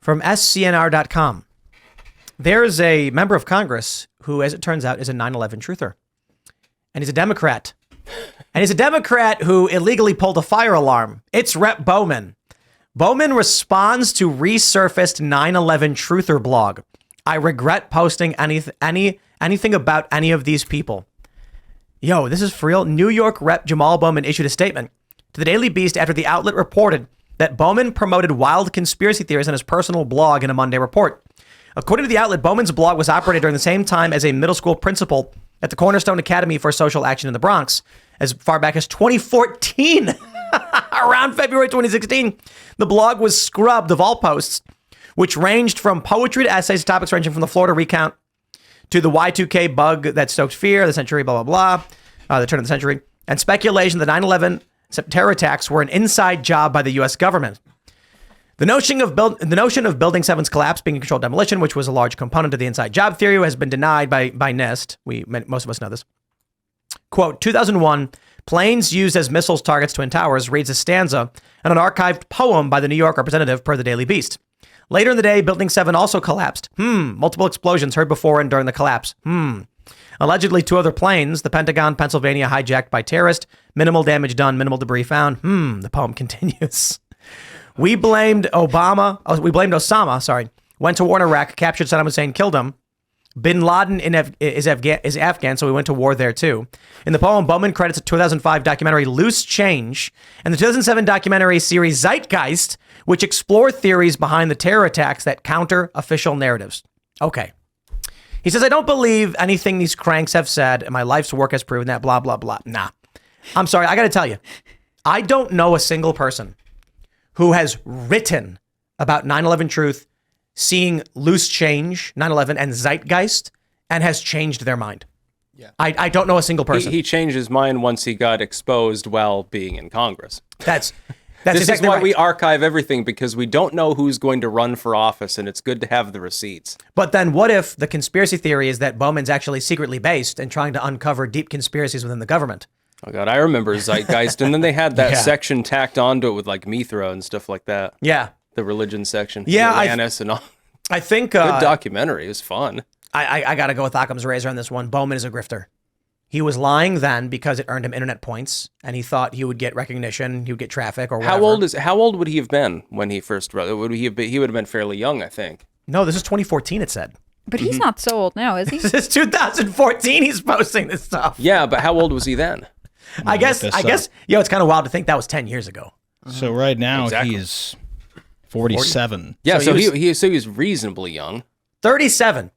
from scnr.com. There's a member of Congress who, as it turns out, is a 9/11 truther. And he's a Democrat. And he's a Democrat who illegally pulled a fire alarm. It's Rep. Bowman. Bowman responds to resurfaced 9/11 truther blog. I regret posting anything about any of these people. Yo, this is for real. New York Rep. Jamal Bowman issued a statement to the Daily Beast after the outlet reported that Bowman promoted wild conspiracy theories on his personal blog in a Monday report. According to the outlet, Bowman's blog was operated during the same time as a middle school principal at the Cornerstone Academy for Social Action in the Bronx, as far back as 2014. Around February 2016, the blog was scrubbed of all posts, which ranged from poetry to essays, topics ranging from the Florida recount to the Y2K bug that stoked fear, the century, blah, blah, blah, the turn of the century, and speculation that 9/11 terror attacks were an inside job by the U.S. government. The notion of Building 7's collapse being a controlled demolition, which was a large component of the inside job theory, has been denied by NIST. Most of us know this. Quote, 2001, planes used as missiles targets Twin Towers reads a stanza in an archived poem by the New York representative per the Daily Beast. Later in the day, Building 7 also collapsed. Multiple explosions heard before and during the collapse. Allegedly, 2 other planes, the Pentagon, Pennsylvania, hijacked by terrorists. Minimal damage done, minimal debris found. The poem continues. We blamed Osama, went to war in Iraq, captured Saddam Hussein, killed him. Bin Laden is Afghan, so we went to war there too. In the poem, Bowman credits a 2005 documentary Loose Change and the 2007 documentary series Zeitgeist, which explore theories behind the terror attacks that counter official narratives. Okay. He says, I don't believe anything these cranks have said, and my life's work has proven that, blah, blah, blah. Nah. I'm sorry, I got to tell you, I don't know a single person who has written about 9/11 truth, seeing Loose Change, 9/11, and Zeitgeist, and has changed their mind. Yeah, I don't know a single person. He changed his mind once he got exposed while being in Congress. That's this exactly is why right. we archive everything, because we don't know who's going to run for office, and it's good to have the receipts. But then what if the conspiracy theory is that Bowman's actually secretly based and trying to uncover deep conspiracies within the government? Oh, God, I remember Zeitgeist, and then they had that section tacked onto it with, like, Mithra and stuff like that. Yeah. The religion section. Yeah. Atlantis and all. I think... Good documentary. It was fun. I got to go with Occam's razor on this one. Bowman is a grifter. He was lying then because it earned him internet points, and he thought he would get recognition, he would get traffic, or whatever. How old would he have been when he first wrote it? He would have been fairly young, I think. No, this is 2014, it said. But he's not so old now, is he? This is 2014 he's posting this stuff. Yeah, but how old was he then? I guess, it's kind of wild to think that was 10 years ago. So right now he's 47. Yeah, so he was reasonably young. 37.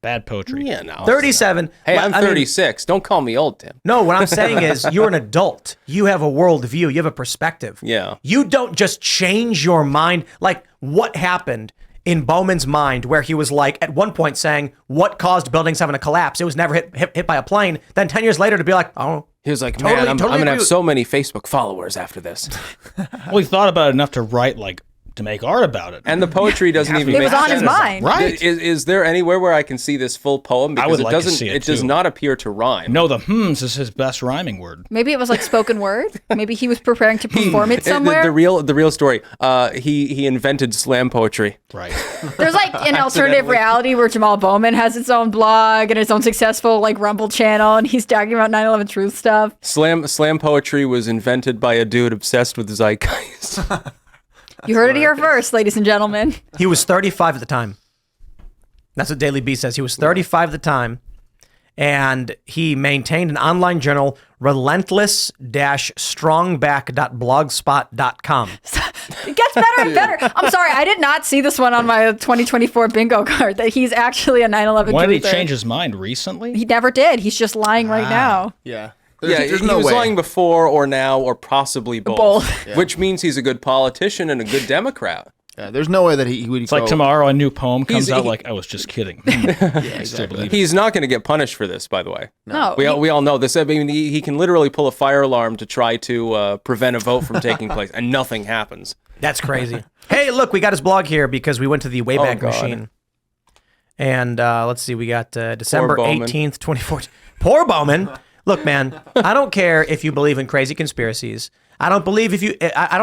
Bad poetry. Yeah, no. 37. Hey, I'm 36. Don't call me old, Tim. No, what I'm saying is you're an adult. You have a worldview. You have a perspective. Yeah. You don't just change your mind. Like, what happened in Bowman's mind where he was like, at one point saying, what caused Building 7 to collapse? It was never hit by a plane. Then 10 years later to be like, oh. He was like, man, I'm going to have so many Facebook followers after this. Well, he thought about it enough to write, like, to make art about it. And the poetry doesn't even make sense. It was on his mind. Right. Is there anywhere where I can see this full poem? Because I would like to see it does not appear to rhyme. No, the is his best rhyming word. Maybe it was like spoken word. Maybe he was preparing to perform it somewhere. The real story. He invented slam poetry. Right. There's like an alternative reality where Jamal Bowman has its own blog and its own successful like Rumble channel, and he's talking about 9/11 truth stuff. Slam poetry was invented by a dude obsessed with Zeitgeist. You heard it here first, ladies and gentlemen. He was 35 at the time. That's what Daily Beast says. He was 35 at the time, and he maintained an online journal, relentless-strongback.blogspot.com. It gets better and better. I'm sorry, I did not see this one on my 2024 bingo card, that he's actually a 9/11 When did he truther. change his mind? Recently? He never did. He's just lying right now. Yeah. There's he no was way. lying before or now or possibly both. Both. Yeah. Which means he's a good politician and a good Democrat. Yeah, there's no way that he would. It's like tomorrow a new poem comes out like, I was just kidding. Yeah, exactly. He's not going to get punished for this, by the way. No. We all know this. I mean, he can literally pull a fire alarm to try to prevent a vote from taking place, and nothing happens. That's crazy. Hey, look, we got his blog here because we went to the Wayback God. Machine. And let's see, we got December Bowman. 18th, 2014. Poor Bowman. Look, man, I don't care if you believe in crazy conspiracies. I don't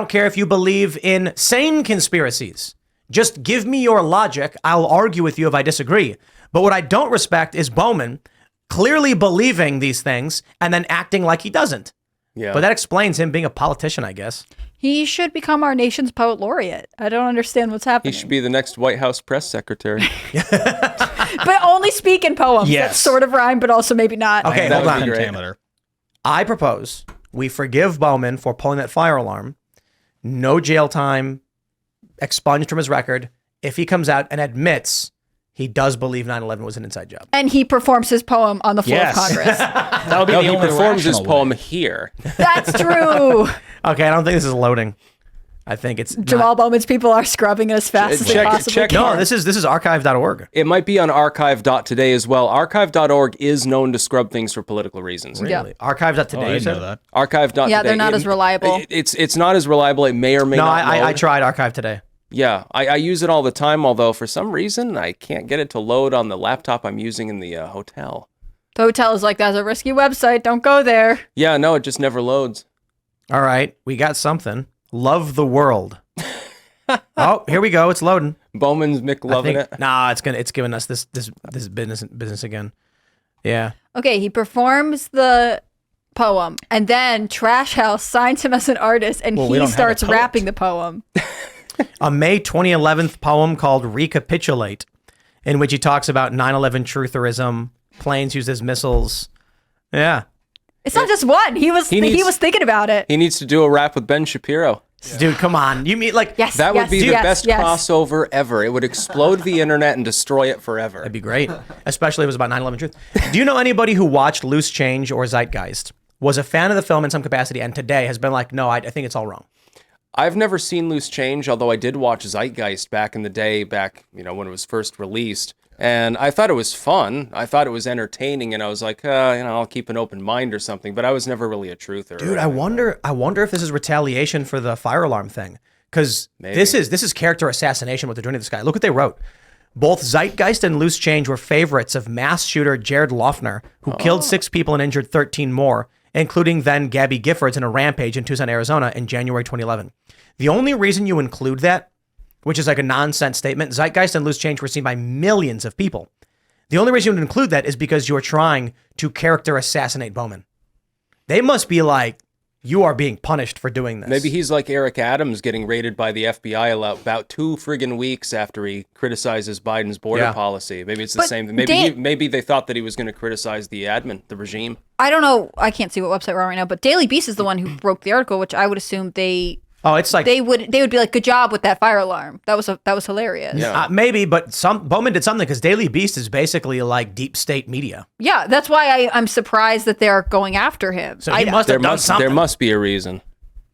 care if you believe in sane conspiracies. Just give me your logic. I'll argue with you if I disagree. But what I don't respect is Bowman clearly believing these things and then acting like he doesn't. Yeah. But that explains him being a politician, I guess. He should become our nation's poet laureate. I don't understand what's He happening. should be the next White House press secretary. But only speak in poems. Yes. That sort of rhyme, but also maybe not. Okay, That hold would on. be great. Pentameter. I propose we forgive Bowman for pulling that fire alarm. No jail time, expunged from his record. If he comes out and admits he does believe 9/11 was an inside job. And he performs his poem on the floor Yes. of Congress. That would be No, the he only performs his rational poem way. here. That's true. Okay, I don't think this is loading. I think it's Jamal Bowman's people are scrubbing it as fast as they Check- possibly check- can. No, this is archive.org. It might be on archive.today as well. Archive.org is known to scrub things for political reasons. Yeah. Really? Archive.today, Oh, I you didn't said? know that. Archive.today. Yeah, they're not as reliable. It's not as reliable. It may or may No, not I load. tried Archive today. Yeah, I use it all the time, although for some reason I can't get it to load on the laptop I'm using in the hotel. The hotel is like, that's a risky website. Don't go there. Yeah, no, it just never loads. All right, we got something. Love the world. Oh, here we go. It's loading. Bowman's Mick I loving think- it. Nah, it's giving us this business again. Yeah. Okay, he performs the poem, and then Trash House signs him as an artist, and Well, we he don't have a starts poet. rapping the poem. A May 2011 poem called Recapitulate, in which he talks about 9/11 trutherism, planes used as missiles. Yeah. It's not just one. He was thinking about it. He needs to do a rap with Ben Shapiro. Dude, come on. You mean like Yes, That would be the yes, best yes. crossover ever. It would explode the internet and destroy it forever. That'd be great, especially if it was about 9/11 truth. Do you know anybody who watched Loose Change or Zeitgeist, was a fan of the film in some capacity, and today has been like, no, I think it's all wrong? I've never seen Loose Change, although I did watch Zeitgeist back in the day, when it was first released. And I thought it was fun. I thought it was entertaining, and I was like, I'll keep an open mind or something. But I was never really a truther. Dude, I wonder if this is retaliation for the fire alarm thing, because this is character assassination. What they're doing to this guy. Look what they wrote. Both Zeitgeist and Loose Change were favorites of mass shooter Jared Loughner, who killed 6 people and injured 13 more, including then Gabby Giffords in a rampage in Tucson, Arizona in January 2011. The only reason you include that, which is like a nonsense statement, Zeitgeist and Loose Change were seen by millions of people. The only reason you would include that is because you're trying to character assassinate Bowman. They must be like, you are being punished for doing this. Maybe he's like Eric Adams getting raided by the FBI about 2 friggin' weeks after he criticizes Biden's border policy. Maybe it's the But same thing. Maybe they thought that he was going to criticize the regime. I don't know. I can't see what website we're on right now, but Daily Beast is the one who broke the article, which I would assume it's like they would be like, good job with that fire alarm. That was hilarious. Yeah. maybe, but Bowman did something because Daily Beast is basically like deep state media. Yeah, that's why I'm surprised that they're going after him. So he must have done something. There must be a reason.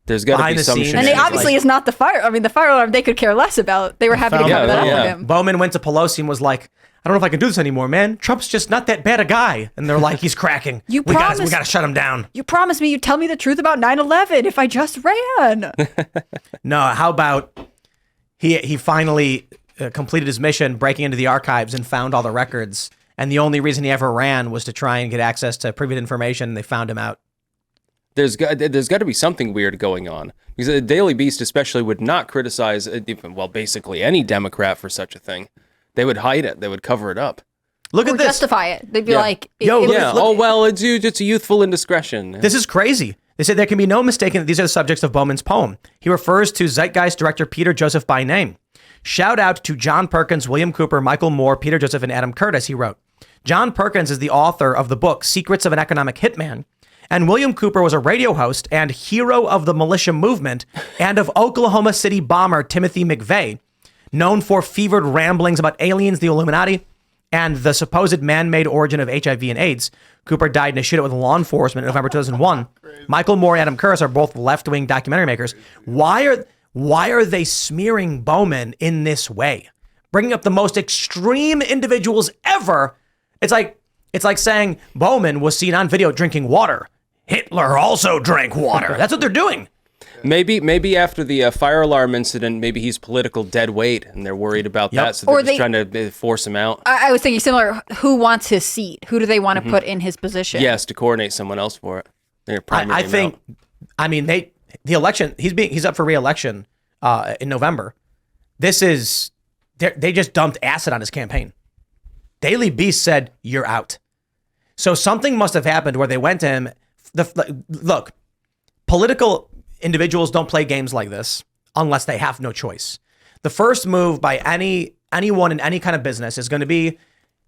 There's got to Behind be the some scenes. shit. and it It's obviously like- is not the fire. I mean, the fire alarm they could care less about. They were happy to found cover out that about up it. with him. Bowman went to Pelosi and was like, I don't know if I can do this anymore, man. Trump's just not that bad a guy. And they're like, he's cracking. You we promised- gotta shut him down. You promised me you'd tell me the truth about 9/11 if I just ran. No, how about he finally completed his mission, breaking into the archives and found all the records. And the only reason he ever ran was to try and get access to private information. And they found him out. There's got to be something weird going on, because the Daily Beast especially would not criticize, basically any Democrat for such a thing. They would hide it. They would cover it up. Look Or at this. justify it. They'd be Yeah. like, Yo, it was- Yeah. Oh well, it's a youthful indiscretion. This is crazy. They said there can be no mistaking that these are the subjects of Bowman's poem. He refers to Zeitgeist director Peter Joseph by name. Shout out to John Perkins, William Cooper, Michael Moore, Peter Joseph, and Adam Curtis, he wrote. John Perkins is the author of the book Secrets of an Economic Hitman, and William Cooper was a radio host and hero of the militia movement and of Oklahoma City bomber Timothy McVeigh, known for fevered ramblings about aliens, the Illuminati, and the supposed man-made origin of HIV and AIDS. Cooper died in a shootout with law enforcement in November 2001. Michael Moore and Adam Curtis are both left-wing documentary makers. Why are they smearing Bowman in this way? Bringing up the most extreme individuals ever. It's like saying Bowman was seen on video drinking water. Hitler also drank water. That's what they're doing. Maybe after the fire alarm incident, maybe he's political dead weight, and they're worried about that, so they're Or just trying to force him out. I was thinking similar. Who wants his seat? Who do they want to put in his position? Yes, to coordinate someone else for it. They're I think, I mean, the election. He's up for re-election in November. They just dumped acid on his campaign. Daily Beast said, "You're out." So something must have happened where they went to him. Look, political individuals don't play games like this unless they have no choice. The first move by anyone in any kind of business is going to be,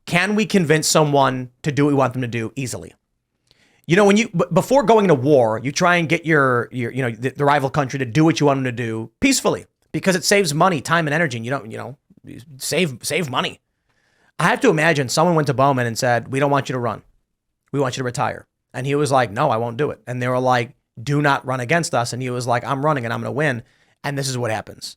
can we convince someone to do what we want them to do easily? You know, before going to war, you try and get the rival country to do what you want them to do peacefully because it saves money, time, and energy. And you don't, save money. I have to imagine someone went to Bowman and said, "We don't want you to run. We want you to retire." And he was like, "No, I won't do it." And they were like, "Do not run against us." And he was like, "I'm running and I'm going to win." And this is what happens.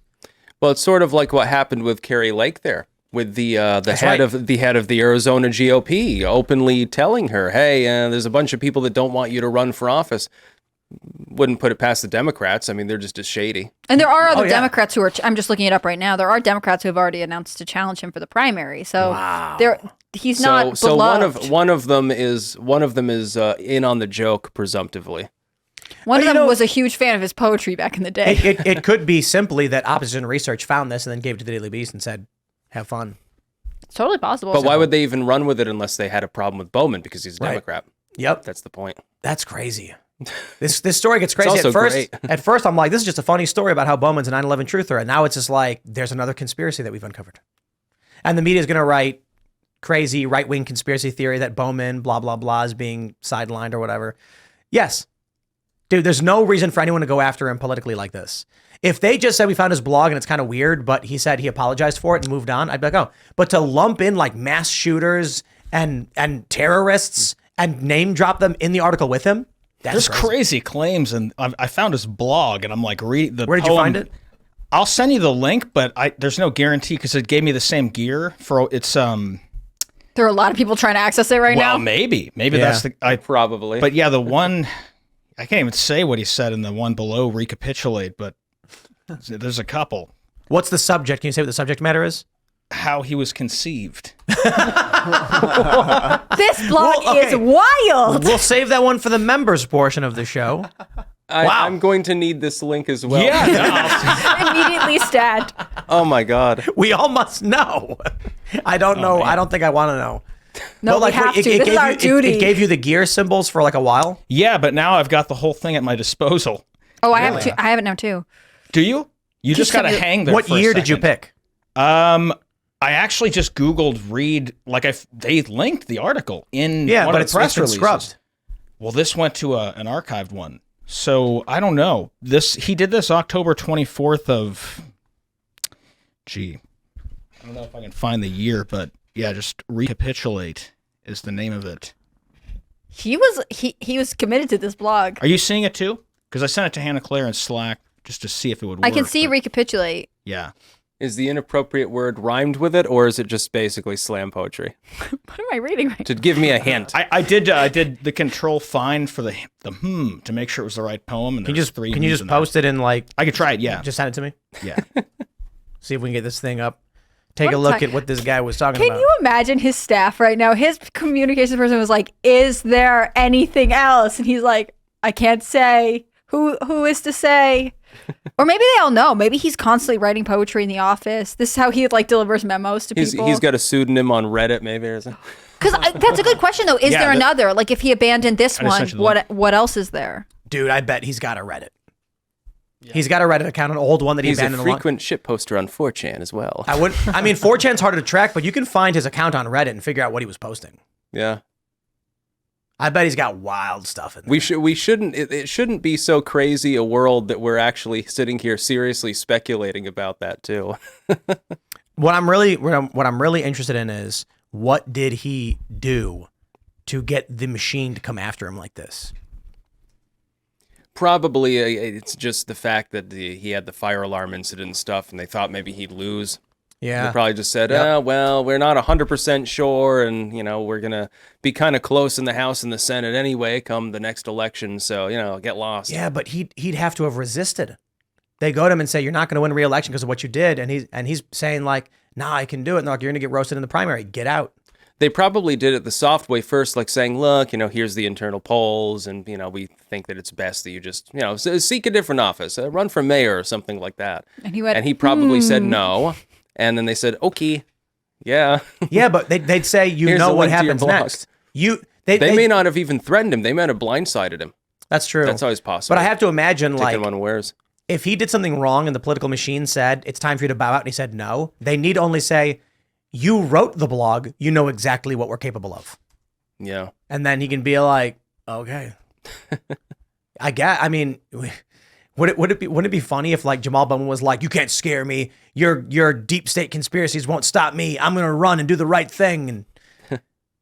Well, it's sort of like what happened with Kerry Lake there, with the head of the Arizona GOP openly telling her, "Hey, there's a bunch of people that don't want you to run for office." Wouldn't put it past the Democrats. I mean, they're just as shady. And there are other Democrats who are. I'm just looking it up right now. There are Democrats who have already announced to challenge him for the primary. So he's not beloved. So one of them is in on the joke, presumptively. One of them was a huge fan of his poetry back in the day. It could be simply that Opposition Research found this and then gave it to the Daily Beast and said, "Have fun." It's totally possible. But why would they even run with it unless they had a problem with Bowman because he's a Democrat? Yep. That's the point. That's crazy. This story gets crazy. It's also great. At first, I'm like, this is just a funny story about how Bowman's a 9/11 truther. And now it's just like, there's another conspiracy that we've uncovered. And the media is going to write crazy right-wing conspiracy theory that Bowman, blah, blah, blah, is being sidelined or whatever. Yes. Dude, there's no reason for anyone to go after him politically like this. If they just said we found his blog and it's kind of weird, but he said he apologized for it and moved on, I'd be like, oh. But to lump in like mass shooters and terrorists and name drop them in the article with him, there's crazy claims, and I found his blog, and I'm like, read the. Where did you find it? I'll send you the link, but there's no guarantee because it gave me the same gear for it's. There are a lot of people trying to access it right now. Well, maybe that's the probably. But yeah, the one I can't even say what he said in the one below. Recapitulate, but there's a couple. What's the subject? Can you say what the subject matter is? How he was conceived. This blog is wild. We'll save that one for the members portion of the show. I'm going to need this link as well. Yeah. Immediately stat. Oh my God. We all must know. I don't know. Man. I don't think I want to know. No, but we have to. This is our duty. It gave you the gear symbols for like a while. Yeah, but now I've got the whole thing at my disposal. Oh, I have I have it now too. Do you? You just got to hang there. What for a year did you second. pick? I actually just Googled they linked the article in one of the press releases. Scrubbed. Well, this went to an archived one. So I don't know. He did this October 24th of, I don't know if I can find the year, but yeah, just recapitulate is the name of it. He was committed to this blog. Are you seeing it too? Because I sent it to Hannah Claire in Slack just to see if it would work. I can see recapitulate. Yeah. Is the inappropriate word rhymed with it, or is it just basically slam poetry? What am I reading right now? To give me a hint. I did the control find for the to make sure it was the right poem. And Can you just post it in like? I could try it. Yeah. Just send it to me. Yeah. See if we can get this thing up. Take a look at what this guy was talking about. Can you imagine his staff right now? His communications person was like, "Is there anything else?" And he's like, "I can't say. Who is to say?" Or maybe they all know. Maybe he's constantly writing poetry in the office. This is how he like delivers memos to people. He's got a pseudonym on Reddit, maybe, or something. Because that's a good question, though. Is there another? Like, if he abandoned this one, what else is there? Dude, I bet he's got a Reddit. Yeah. He's got a Reddit account, an old one that he abandoned. He's a frequent shitposter on 4chan as well. I mean, 4chan's harder to track, but you can find his account on Reddit and figure out what he was posting. Yeah. I bet he's got wild stuff in there. It shouldn't be so crazy a world that we're actually sitting here seriously speculating about that too. What I'm really interested in is what did he do to get the machine to come after him like this? Probably it's just the fact that he had the fire alarm incident and stuff, and they thought maybe he'd lose. Yeah. They probably just said, well, we're not 100% sure, and, we're going to be kind of close in the House and the Senate anyway come the next election, so, get lost. Yeah, but he'd have to have resisted. They go to him and say, you're not going to win re-election because of what you did, and he's saying, like, nah, I can do it. And they're like, you're going to get roasted in the primary. Get out. They probably did it the soft way first, like saying, look, here's the internal polls, and, we think that it's best that you just, seek a different office, run for mayor or something like that. And he went, And he probably said no. And then they said, okay, yeah. Yeah, but they'd say, Here's know a what link to your happens blog. next. They may not have even threatened him. They might have blindsided him. That's true. That's always possible. But I have to imagine, Taking like, him unawares. if he did something wrong and the political machine said, it's time for you to bow out, and he said no, they need only say, you wrote the blog, you know exactly what we're capable of. Yeah. And then he can be like, okay. I mean, wouldn't it be funny if like Jamal Bowman was like, you can't scare me. Your deep state conspiracies won't stop me. I'm going to run and do the right thing. And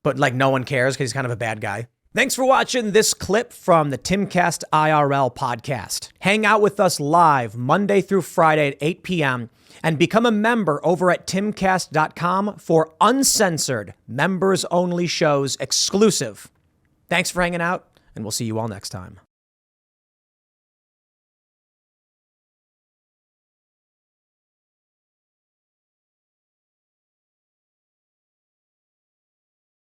but like no one cares because he's kind of a bad guy. Thanks for watching this clip from the Timcast IRL podcast. Hang out with us live Monday through Friday at 8 p.m. and become a member over at timcast.com for uncensored, members-only shows exclusive. Thanks for hanging out, and we'll see you all next time.